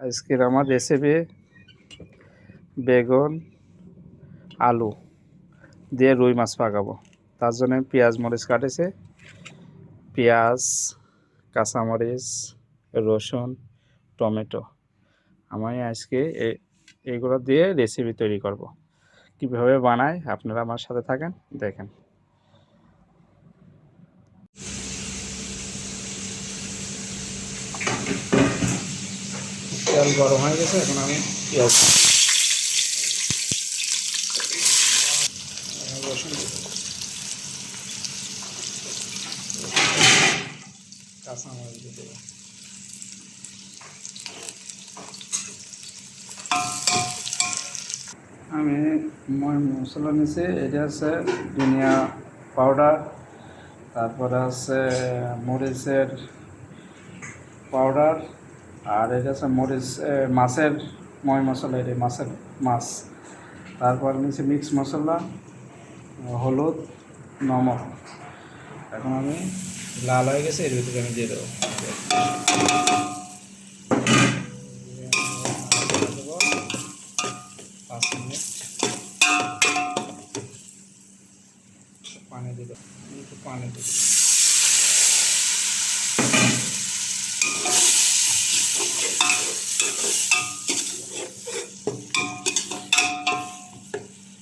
আজকের আমার রেসিপি বেগুন আলু দিয়ে রুই মাছ পাকাবো। তার জন্য পেঁয়াজ মরিচ কাটেছে, পেঁয়াজ, কাঁচামরিচ, রসুন, টমেটো। আমি আজকে এইগুলো দিয়ে রেসিপি তৈরি করব। কীভাবে বানাই আপনারা আমার সাথে থাকেন, দেখেন। তেল গরম হয়ে গেছে, এখন আমি পেঁয়াজ রসুন কাঁচামরিচ দিয়ে দেবো। আমি মশলা নিয়েছি, এটা হচ্ছে ধনিয়া পাউডার, তারপরে হচ্ছে মরিচের পাউডার, আর এটা হচ্ছে মরিচ মাছের মশলা, এটা মাছ। তারপর নিচে মিক্স মশলা, হলুদ, নমক। এখন আমি লাল হয়ে গেছে, এর ভিতরে আমি দিয়ে দেবো 5 মিনিট। পানি দিয়ে দেবো, একটু পানি দিয়ে দেবো।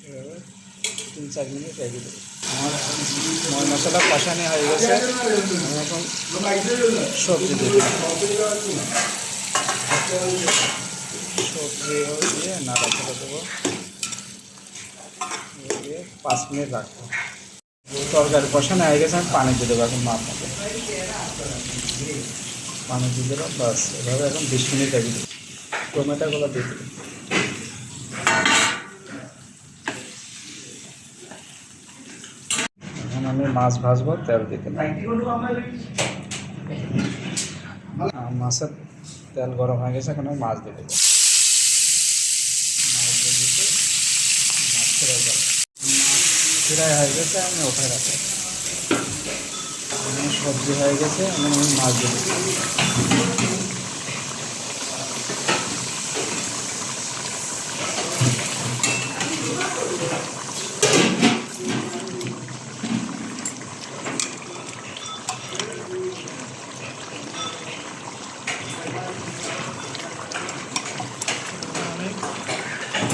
এভাবে 3-4 মিনিট রেখে দেবো। আমার মশলা কষানো হয়ে গেছে, আমি এখন সবজি দেবো। সবজি দিয়ে নাড়াচাড়া দেবো, দিয়ে 5 মিনিট রাখবো। তরকারি কষানো হয়ে গেছে, আমি পানি দিয়ে দেবো এখন মাপ মতো। পানি দিয়ে দেবো, বাস। এভাবে এখন 20 মিনিট রেখে দেবো। টমেটোগুলো দিয়ে দেবো। এখন আমি মাছ ভাজবো, তেল দিতে। মাছের তেল গরম হয়ে গেছে, এখন আমি মাছ দিয়ে দেবো। মাছ দিয়ে দিতে মাছ ফ্রাই করবো। মাছ ফ্রাই হয়ে গেছে, আমি ওঠায় রাখবো। সবজি হয়ে গেছে, এখন আমি মাছ দিয়ে দেবো।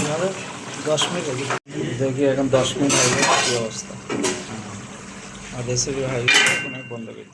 এভাবে 10 মিনিট দেখি, এখন 10 মিনিট হয়ে গেছে, কী অবস্থা। আর রেসিপি হয়ে গেছে, এখন আমি বন্ধ করি।